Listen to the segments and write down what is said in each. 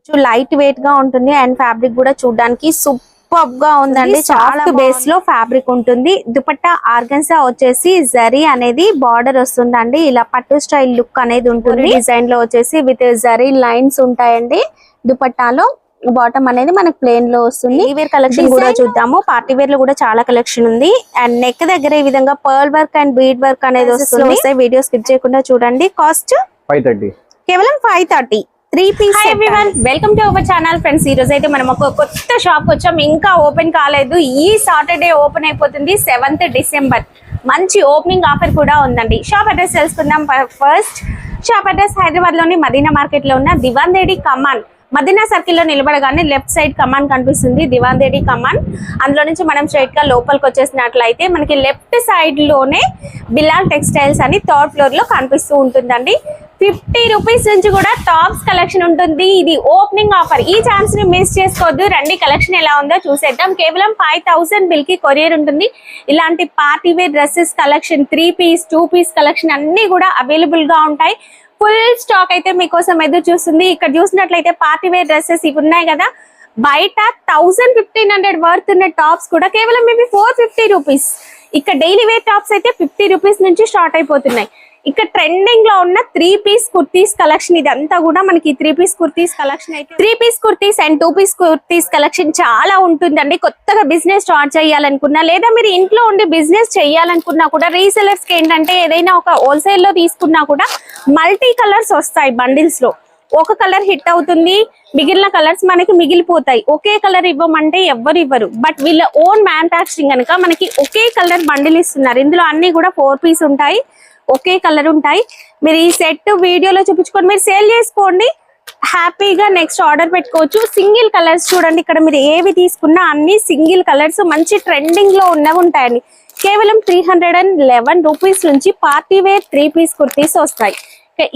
Light weight గా ఉంటుంది and fabric కూడా చూడడానికి సూపర్ గా ఉందండి. సాఫ్ట్ బేస్ లో ఫ్యాబ్రిక్ ఉంటుంది. దుపట్టా ఆర్గన్సా వచ్చేసి జరీ అనేది బార్డర్ వస్తుందండి. ఇలా పట్టు స్టైల్ లుక్ అనేది ఉంటుంది. డిజైన్ లో వచ్చేసి విత్ జరీ లైన్స్ ఉంటాయండి. దుపట్టాలో బాటమ్ అనేది మనకి ప్లేన్ లో వస్తుంది. ఈ వేర్ కలెక్షన్ కూడా చూద్దాము. పార్టీ వేర్ లో కూడా చాలా కలెక్షన్ ఉంది. అండ్ నెక్ దగ్గర ఈ విధంగా pearl work and bead work అనేది వస్తుంది. వీడియో స్కిప్ చేయకుండా చూడండి. కాస్ట్ 530, కేవలం 530. 3 piece. Hi everyone, welcome to our channel friends. ఈ రోజు అయితే మనం ఒక కొత్త షాప్ వచ్చాం. ఇంకా ఓపెన్ కాలేదు. ఈ సాటర్డే ఓపెన్ అయిపోతుంది 7th December. మంచి ఓపెనింగ్ ఆఫర్ కూడా ఉందండి. షాప్ అడ్రస్ తెలుసుకుందాం. ఫస్ట్ షాప్ అడ్రస్ హైదరాబాద్ లోని మదీనా మార్కెట్ లో ఉన్న దివాందేడి కమాన్, మదీనా సర్కిల్ లో నిలబడగానే లెఫ్ట్ సైడ్ కమాన్ కనిపిస్తుంది. దివాందేడి కమాన్. అందులో నుంచి మనం స్ట్రైట్ గా లోపలికి వచ్చేసినట్లయితే మనకి లెఫ్ట్ సైడ్ లోనే బిలాల్ టెక్స్టైల్స్ అని 3rd ఫ్లోర్ లో కనిపిస్తూ ఉంటుందండి. 50 రూపీస్ నుంచి కూడా టాప్స్ కలెక్షన్ ఉంటుంది. ఇది ఓపెనింగ్ ఆఫర్. ఈ ఛాన్స్ ని మిస్ చేసుకోవద్దు. రండి, కలెక్షన్ ఎలా ఉందో చూసేద్దాం. కేవలం 5000 బిల్ కి కొరియర్ ఉంటుంది. ఇలాంటి party wear dresses collection, 3 piece 2 piece collection అన్ని కూడా అవైలబుల్ గా ఉంటాయి. ఫుల్ స్టాక్ అయితే మీకోసం ఎదురు చూస్తుంది. ఇక్కడ చూసినట్లయితే పార్టీ వేర్ డ్రెస్సెస్ ఇవి ఉన్నాయి కదా, బయట 1500 వర్త్ ఉన్న టాప్స్ కూడా కేవలం మేబీ 450 రూపీస్. ఇక్కడ డైలీ వేర్ టాప్స్ అయితే 50 రూపీస్ నుంచి స్టార్ట్ అయిపోతున్నాయి. ఇక్కడ ట్రెండింగ్ లో ఉన్న 3 పీస్ కుర్తీస్ కలెక్షన్ ఇదంతా కూడా మనకి 3 పీస్ కుర్తీస్ కలెక్షన్ అయితే 3 piece kurtis and 2 piece kurtis collection చాలా ఉంటుందండి. కొత్తగా బిజినెస్ స్టార్ట్ చేయాలనుకున్నా లేదా మీరు ఇంట్లో ఉండి బిజినెస్ చేయాలనుకున్నా కూడా రీసెలర్స్ కి ఏంటంటే ఏదైనా ఒక హోల్సేల్ లో తీసుకున్నా కూడా మల్టీ కలర్స్ వస్తాయి బండిల్స్ లో. ఒక కలర్ హిట్ అవుతుంది, మిగిలిన కలర్స్ మనకి మిగిలిపోతాయి. ఒకే కలర్ ఇవ్వమంటే ఎవ్వరు ఇవ్వరు. బట్ వీళ్ళ ఓన్ మ్యానుఫ్యాక్చరింగ్ కనుక మనకి ఒకే కలర్ బండిల్ ఇస్తున్నారు. ఇందులో అన్ని కూడా 4 పీస్ ఉంటాయి, ఒకే కలర్ ఉంటాయి. మీరు ఈ సెట్ వీడియోలో చూపించుకొని మీరు సేల్ చేసుకోండి, హ్యాపీగా నెక్స్ట్ ఆర్డర్ పెట్టుకోవచ్చు. సింగిల్ కలర్స్ చూడండి, ఇక్కడ మీరు ఏవి తీసుకున్నా అన్ని సింగిల్ కలర్స్ మంచి ట్రెండింగ్ లో ఉన్నవి ఉంటాయండి. కేవలం 311 రూపీస్ నుంచి పార్టీ వేర్ 3 పీస్ కుర్తీస్ వస్తాయి.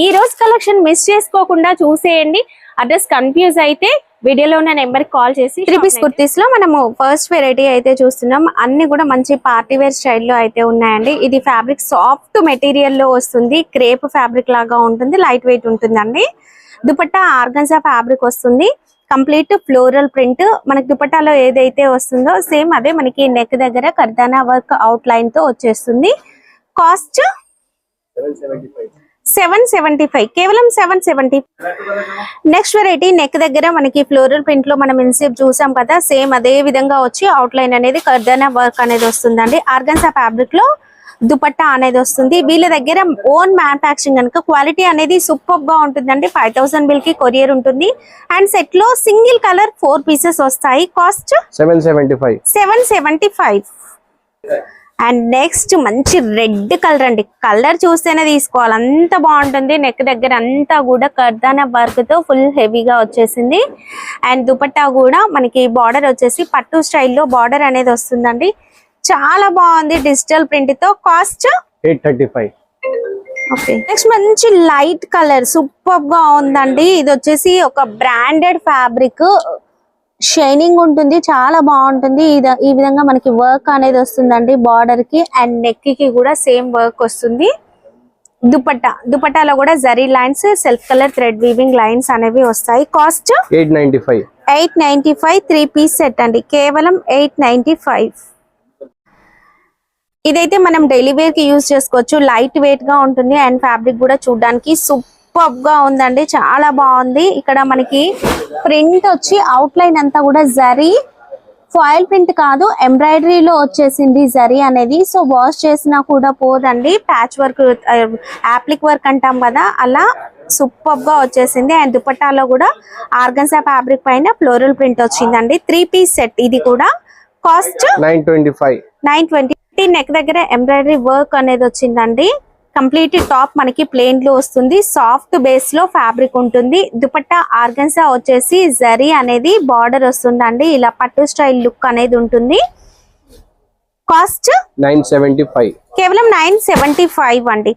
ఈ రోజు కలెక్షన్ మిస్ చేసుకోకుండా చూసేయండి. అడ్రస్ కన్ఫ్యూజ్ అయితే వీడియోలో ఉన్న నెంబర్ కాల్ చేసి 3 పీస్ కుర్తీస్ లో మనము ఫస్ట్ వెరైటీ అయితే చూస్తున్నాం. అన్ని కూడా మంచి పార్టీ వేర్ స్టైల్లో అయితే ఉన్నాయండి. ఇది ఫ్యాబ్రిక్ సాఫ్ట్ మెటీరియల్ లో వస్తుంది. క్రేప్ ఫ్యాబ్రిక్ లాగా ఉంటుంది, లైట్ వెయిట్ ఉంటుందండి. దుపట్టా ఆర్గన్జా ఫ్యాబ్రిక్ వస్తుంది. Complete floral print. మనకి దుపట్టాలో ఏదైతే వస్తుందో సేమ్ అదే మనకి నెక్ దగ్గర కర్దానా వర్క్ అవుట్ లైన్ తో వచ్చేస్తుంది. కాస్ట్ 775, కేవలం 770. నెక్స్ట్ వెరైటీ నెక్ దగ్గర మనకి ఫ్లోరల్ ప్రింట్ లో మనం ఇన్సేపు చూసాం కదా, సేమ్ అదే విధంగా వచ్చి అవుట్ లైన్ అనేది కర్దానా వర్క్ అనేది వస్తుందండి. ఆర్గన్సా ఫ్యాబ్రిక్ లో దుపట్టా అనేది వస్తుంది. వీళ్ళ దగ్గర ఓన్ మ్యానుఫ్యాక్చరింగ్ కనుక క్వాలిటీ అనేది సూపర్ గా ఉంటుందండి. 5000 బిల్ కి కొరియర్ ఉంటుంది. అండ్ సెట్ లో సింగిల్ కలర్ 4 పీసెస్ వస్తాయి. కాస్ట్ 775. అండ్ నెక్స్ట్ మంచి రెడ్ కలర్ అండి. కలర్ చూస్తేనే తీసుకోవాలి, అంత బాగుంటుంది. నెక్ దగ్గర అంతా కూడా కర్దానా వర్క్ తో ఫుల్ హెవీగా వచ్చేసింది. అండ్ దుపట్టా కూడా మనకి బార్డర్ వచ్చేసి పట్టు స్టైల్లో బార్డర్ అనేది వస్తుందండి. చాలా బాగుంది డిజిటల్ ప్రింట్ తో. కాస్ట్ 835. ఓకే, నెక్స్ట్ మంచి లైట్ కలర్ సూపర్ గా ఉందండి. ఇది వచ్చేసి ఒక బ్రాండెడ్ ఫ్యాబ్రిక్, షైనింగ్ ఉంటుంది, చాలా బాగుంటుంది. ఈ విధంగా మనకి వర్క్ అనేది వస్తుందండి బార్డర్ కి అండ్ నెక్ కి కూడా సేమ్ వర్క్ వస్తుంది. దుపట్టాలో కూడా zari lines, self colour thread weaving lines అనేవి వస్తాయి. కాస్ట్ 895. 3 పీస్ సెట్ అండి, కేవలం 895. ఇదైతే మనం డైలీ వేర్ కి యూజ్ చేసుకోవచ్చు. లైట్ వెయిట్ గా ఉంటుంది అండ్ ఫ్యాబ్రిక్ కూడా చూడడానికి సూపర్ గా ఉందండి, చాలా బాగుంది. ఇక్కడ మనకి ప్రింట్ వచ్చి అవుట్ లైన్ అంతా కూడా జరీ, ఫాయిల్ ప్రింట్ కాదు ఎంబ్రాయిడరీలో వచ్చేసింది జరీ అనేది. సో వాష్ చేసినా కూడా పోదండి. ప్యాచ్ వర్క్, యాప్లిక్ వర్క్ అంటాం కదా, అలా సూపర్ గా వచ్చేసింది. అండ్ దుపట్టాలో కూడా ఆర్గన్సా ఫ్యాబ్రిక్ పైన ఫ్లోరల్ ప్రింట్ వచ్చిందండి. 3 పీస్ సెట్ ఇది కూడా. కాస్ట్ 920. నెక్ దగ్గర ఎంబ్రాయిడరీ వర్క్ అనేది వచ్చిందండి. కంప్లీట్ టాప్ మనకి ప్లెయిన్ లో వస్తుంది. సాఫ్ట్ బేస్ లో ఫ్యాబ్రిక్ ఉంటుంది. దుపట్టా ఆర్గన్సా వచ్చేసి జరీ అనేది బార్డర్ వస్తుందండి. ఇలా పట్టు స్టైల్ లుక్ అనేది ఉంటుంది. కాస్ట్ 975, కేవలం 975 అండి.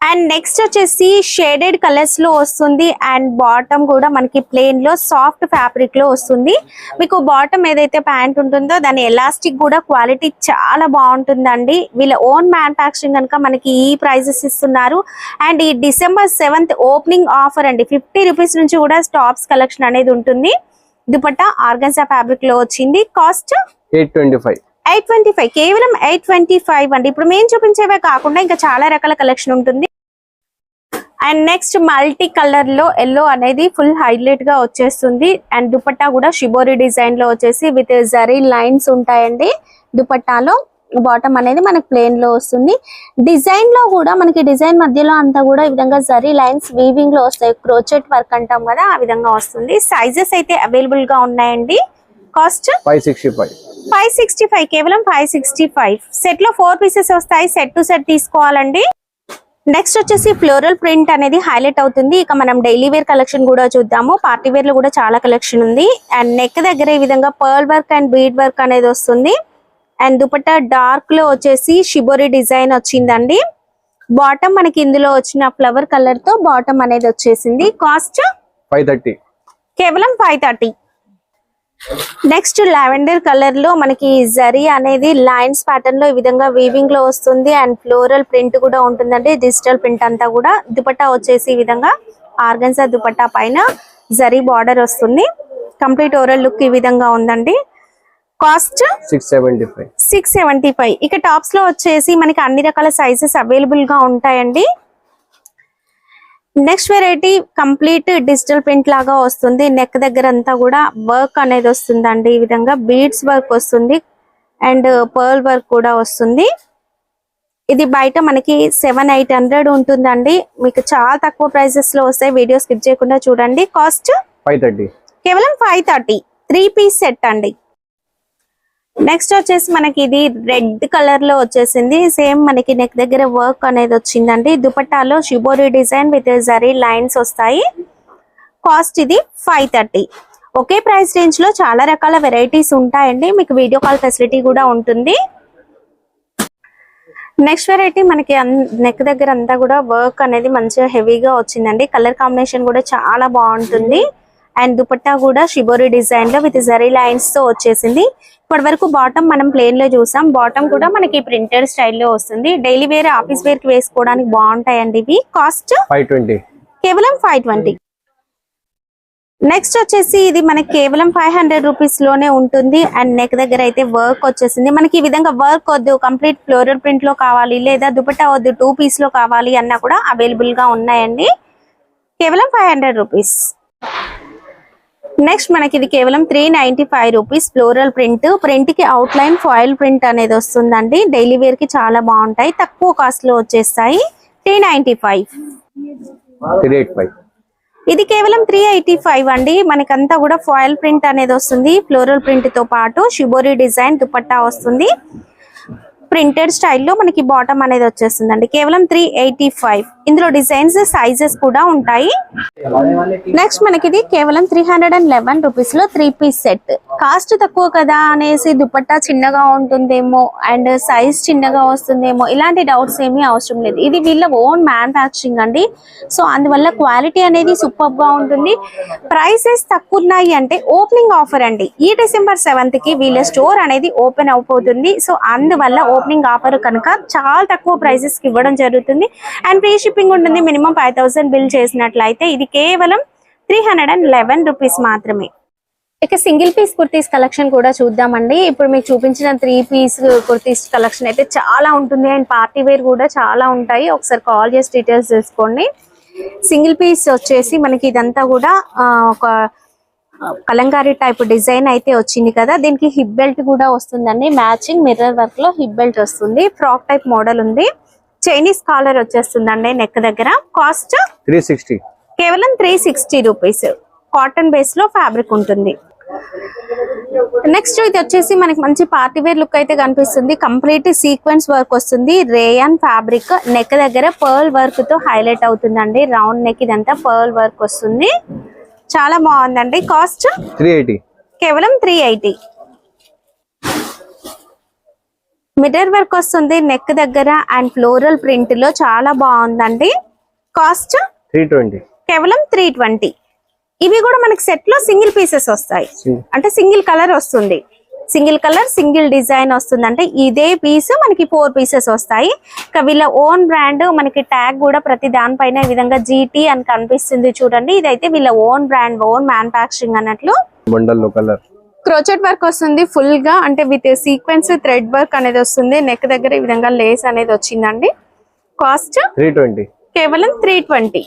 అండ్ నెక్స్ట్ వచ్చేసి షేడెడ్ కలర్స్ లో వస్తుంది అండ్ బాటమ్ కూడా మనకి ప్లెయిన్ లో సాఫ్ట్ ఫ్యాబ్రిక్ లో వస్తుంది. మీకు బాటమ్ ఏదైతే ప్యాంట్ ఉంటుందో దాని ఎలాస్టిక్ కూడా క్వాలిటీ చాలా బాగుంటుందండి. వీళ్ళ ఓన్ మ్యానుఫ్యాక్చరింగ్ కనుక మనకి ఈ ప్రైజెస్ ఇస్తున్నారు. అండ్ ఈ December 7th ఓపెనింగ్ ఆఫర్ అండి. 50 రూపీస్ నుంచి కూడా టాప్స్ కలెక్షన్ అనేది ఉంటుంది. దుపట్టా ఆర్గన్జా ఫ్యాబ్రిక్ లో వచ్చింది. కాస్ట్ 825 కేవలం 825 అండి. ఇప్పుడు మేము చూపించేవే కాకుండా ఇంకా చాలా రకాల కలెక్షన్ ఉంటుంది. అండ్ నెక్స్ట్ మల్టీ కలర్ లో ఎల్లో అనేది ఫుల్ హైలైట్ గా వచ్చేస్తుంది. అండ్ దుపట్టా కూడా షిబోరి డిజైన్ లో వచ్చేసి విత్ జరీ లైన్స్ ఉంటాయండి. దుపట్టాలో బాటమ్ అనేది మనకి ప్లెయిన్ లో వస్తుంది. డిజైన్ లో కూడా మనకి డిజైన్ మధ్యలో అంతా కూడా ఈ విధంగా జరీ లైన్స్ వీవింగ్ లో వస్తాయి. క్రోచెట్ వర్క్ అంటాం కదా, ఆ విధంగా వస్తుంది. సైజెస్ అయితే అవైలబుల్ గా ఉన్నాయండి. కాస్ట్ 565 కేవలం 565. సెట్ లో 4 పీసెస్ వస్తాయి. సెట్ టు సెట్ తీసుకోవాలండి. నెక్స్ట్ వచ్చేసి ఫ్లోరల్ ప్రింట్ అనేది హైలైట్ అవుతుంది. ఇక మనం డైలీ వేర్ కలెక్షన్ కూడా చూద్దాము. పార్టీ వేర్ లో కూడా చాలా కలెక్షన్ ఉంది. అండ్ నెక్ దగ్గర ఈ విధంగా pearl work and bead work అనేది వస్తుంది. అండ్ దుపట్టా డార్క్ లో వచ్చేసి షిబోరి డిజైన్ వచ్చిందండి. బాటమ్ మనకి ఇందులో వచ్చిన ఫ్లవర్ కలర్ తో బాటమ్ అనేది వచ్చేసింది. కాస్ట్ 530 కేవలం 530. నెక్స్ట్ లావెండర్ కలర్ లో మనకి జరీ అనేది లైన్స్ ప్యాటర్న్ లో ఈ విధంగా వీవింగ్ లో వస్తుంది. అండ్ ఫ్లోరల్ ప్రింట్ కూడా ఉంటుందండి. డిజిటల్ ప్రింట్ అంతా కూడా. దుపట్టా వచ్చేసి ఈ విధంగా ఆర్గన్జా దుపట్టా పైన జరీ బార్డర్ వస్తుంది. కంప్లీట్ ఓవరాల్ లుక్ ఈ విధంగా ఉందండి. కాస్ట్ 675. ఇక టాప్స్ లో వచ్చేసి మనకి అన్ని రకాల సైజెస్ అవైలబుల్ గా ఉంటాయండి. Next variety complete digital print లాగా వస్తుంది. నెక్ దగ్గర అంతా కూడా వర్క్ అనేది వస్తుందండి. ఈ విధంగా బీడ్స్ వర్క్ వస్తుంది అండ్ పర్ల్ వర్క్ కూడా వస్తుంది. ఇది బయట మనకి 700-800 ఉంటుందండి. మీకు చాలా తక్కువ ప్రైసెస్ లో వస్తాయి. వీడియో స్కిప్ చేయకుండా చూడండి. కాస్ట్ 530 కేవలం 530. 3 పీస్ సెట్ అండి. నెక్స్ట్ వచ్చేసి మనకి ఇది రెడ్ కలర్ లో వచ్చేసింది. సేమ్ మనకి నెక్ దగ్గర వర్క్ అనేది వచ్చిందండి. దుపట్టాలో shibori design with zari lines వస్తాయి. కాస్ట్ ఇది 530. ఒకే ప్రైస్ రేంజ్ లో చాలా రకాల వెరైటీస్ ఉంటాయండి. మీకు వీడియో కాల్ ఫెసిలిటీ కూడా ఉంటుంది. నెక్స్ట్ వెరైటీ మనకి నెక్ దగ్గర అంతా కూడా వర్క్ అనేది మంచిగా హెవీగా వచ్చిందండి. కలర్ కాంబినేషన్ కూడా చాలా బాగుంటుంది. అండ్ దుపట్టా కూడా షిబోరి డిజైన్ లో విత్ జరీ లైన్స్ తో వచ్చేసింది. ఇప్పటి వరకు బాటమ్ మనం ప్లేన్ లో చూసాం. బాటమ్ కూడా మనకి ప్రింటెడ్ స్టైల్లో వస్తుంది. డైలీ వేర్, ఆఫీస్ వేర్ కి వేసుకోవడానికి బాగుంటాయండి ఇవి. కాస్ట్ 520 కేవలం 520. నెక్స్ట్ వచ్చేసి ఇది మనకి కేవలం 500 రూపీస్ లోనే ఉంటుంది. అండ్ నెక్ దగ్గర అయితే వర్క్ వచ్చేసింది. మనకి ఈ విధంగా వర్క్ వద్దు, కంప్లీట్ ఫ్లోరల్ ప్రింట్ లో కావాలి, లేదా దుపట్టా వద్దు 2 పీస్ లో కావాలి అన్నా కూడా అవైలబుల్ గా ఉన్నాయండి. కేవలం 500 రూపీస్. నెక్స్ట్ మనకి ఇది కేవలం 395 రూపీస్. ఫ్లోరల్ ప్రింట్, ప్రింట్ కి అవుట్ లైన్ ఫాయిల్ ప్రింట్ అనేది వస్తుందండి. డైలీ వేర్ కి చాలా బాగుంటాయి. తక్కువ కాస్ట్ లో వచ్చేస్తాయి. 395. ఇది కేవలం 385 అండి. మనకంతా కూడా ఫాయిల్ ప్రింట్ అనేది వస్తుంది. ఫ్లోరల్ ప్రింట్ తో పాటు షిబోరి డిజైన్ దుపట్టా వస్తుంది. ప్రింటెడ్ స్టైల్లో మనకి బాటమ్ అనేది వచ్చేస్తుందండి. కేవలం 385. ఇందులో డిజైన్స్, సైజెస్ కూడా ఉంటాయి. నెక్స్ట్ మనకి ఇది కేవలం 311 రూపీస్ లో 3 పీస్ సెట్. కాస్ట్ తక్కువ కదా అనేసి దుపట్టా చిన్నగా ఉంటుందేమో అండ్ సైజ్ చిన్నగా వస్తుందేమో ఇలాంటి డౌట్స్ ఏమీ అవసరం లేదు. ఇది వీళ్ళ ఓన్ మ్యానుఫ్యాక్చరింగ్ అండి. సో అందువల్ల క్వాలిటీ అనేది సూపర్ గా ఉంటుంది. ప్రైసెస్ తక్కువ ఉన్నాయి అంటే ఓపెనింగ్ ఆఫర్ అండి. ఈ December 7th కి వీళ్ళ స్టోర్ అనేది ఓపెన్ అయిపోతుంది. సో అందువల్ల ఓపెనింగ్ ఆఫర్ కనుక చాలా తక్కువ ప్రైసెస్ కి ఇవ్వడం జరుగుతుంది. అండ్ ఫ్రీ షిప్పింగ్ ఉంటుంది. మినిమం 5000 బిల్ చేసినట్లయితే. ఇది కేవలం 311 రూపీస్ మాత్రమే. ఇక సింగిల్ పీస్ కుర్తీస్ కలెక్షన్ కూడా చూద్దామండి. ఇప్పుడు మీకు చూపించిన 3 పీస్ కుర్తీస్ కలెక్షన్ అయితే చాలా ఉంటుంది. అండ్ పార్టీ వేర్ కూడా చాలా ఉంటాయి. ఒకసారి కాల్ చేసి డీటెయిల్స్ తెలుసుకోండి. సింగిల్ పీస్ వచ్చేసి మనకి ఇదంతా కూడా ఒక కలంకారీ టైప్ డిజైన్ అయితే వచ్చింది కదా. దీనికి హిప్ బెల్ట్ కూడా వస్తుందండి. మ్యాచింగ్ మిర్రర్ వర్క్ లో హిప్ బెల్ట్ వస్తుంది. ఫ్రాక్ టైప్ మోడల్ ఉంది. చైనీస్ కాలర్ వచ్చేస్తుందండి నెక్ దగ్గర. కాస్ట్ 360 కేవలం 360 రూపీస్. కాటన్ బేస్ లో ఫ్యాబ్రిక్ ఉంటుంది. నెక్స్ట్ ఇది వచ్చేసి మనకి మంచి పార్టీ వేర్ లుక్ అయితే కనిపిస్తుంది. కంప్లీట్ సీక్వెన్స్ వర్క్ వస్తుంది. Rayon fabric. నెక్ దగ్గర పర్ల్ వర్క్ తో హైలైట్ అవుతుందండి. రౌండ్ నెక్ ఇదంతా పర్ల్ వర్క్ వస్తుంది. చాలా బాగుందండి. కాస్ట్ 380 కేవలం 380. మిర్రర్ వర్క్ వస్తుంది నెక్ దగ్గర అండ్ ఫ్లోరల్ ప్రింట్ లో చాలా బాగుందండి. కాస్ట్ 320. కేవలం 320. ఇవి కూడా మనకి సెట్ లో సింగిల్ పీసెస్ వస్తాయి, అంటే సింగిల్ కలర్ వస్తుంది, సింగిల్ కలర్ సింగిల్ డిజైన్ వస్తుంది. అంటే ఇదే పీస్ మనకి 4 పీసెస్ వస్తాయి. ఇక వీళ్ళ ఓన్ బ్రాండ్ మనకి ట్యాగ్ కూడా ప్రతి దానిపైన ఈ విధంగా GT అని కనిపిస్తుంది చూడండి. ఇదైతే వీళ్ళ ఓన్ బ్రాండ్, ఓన్ మ్యానుఫాక్చరింగ్ అన్నట్లు. బండల్లో కలర్ క్రోచెట్ వర్క్ వస్తుంది ఫుల్ గా, అంటే విత్ సీక్వెన్స్ థ్రెడ్ వర్క్ అనేది వస్తుంది. నెక్ దగ్గర ఈ విధంగా లేస్ అనేది వచ్చిందండి. కాస్ట్ 320. కేవలం 320.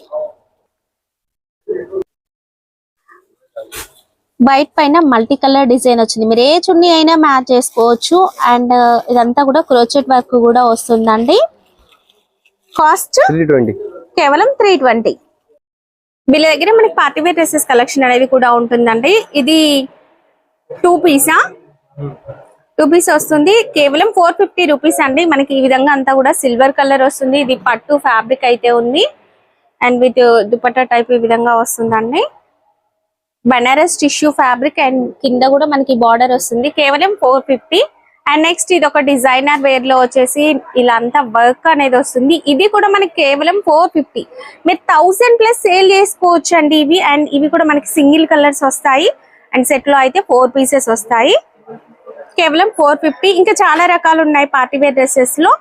వైట్ పైన మల్టీ కలర్ డిజైన్ వచ్చింది. మీరు ఏ చున్నీ అయినా మ్యాచ్ చేసుకోవచ్చు. అండ్ ఇదంతా కూడా క్రోచెట్ వర్క్ కూడా వస్తుందండి. కాస్ట్ 320. కేవలం 320. వీళ్ళ దగ్గర మనకి పార్టీ వేర్ డ్రెస్సెస్ కలెక్షన్ అనేది కూడా ఉంటుందండి. ఇది 2 పీసా 2 పీస్ వస్తుంది. కేవలం 450 రూపీస్ అండి. మనకి ఈ విధంగా అంతా కూడా సిల్వర్ కలర్ వస్తుంది. ఇది పట్టు ఫ్యాబ్రిక్ అయితే ఉంది అండ్ విత్ దుపట్టా టైప్ ఈ విధంగా వస్తుందండి. బనారస్ టిష్యూ ఫ్యాబ్రిక్ అండ్ కింద కూడా మనకి బార్డర్ వస్తుంది. కేవలం 450. అండ్ నెక్స్ట్ ఇది ఒక డిజైనర్ వేర్ లో వచ్చేసి ఇలా అంతా వర్క్ అనేది వస్తుంది. ఇది కూడా మనకి కేవలం 450. మీరు 1000+ సేల్ చేసుకోవచ్చు అండి ఇవి. అండ్ ఇవి కూడా మనకి సింగిల్ కలర్స్ వస్తాయి అండ్ సెట్ లో అయితే 4 పీసెస్ వస్తాయి. కేవలం 450. ఇంకా చాలా రకాలు ఉన్నాయి పార్టీ వేర్ డ్రెస్సెస్ లో.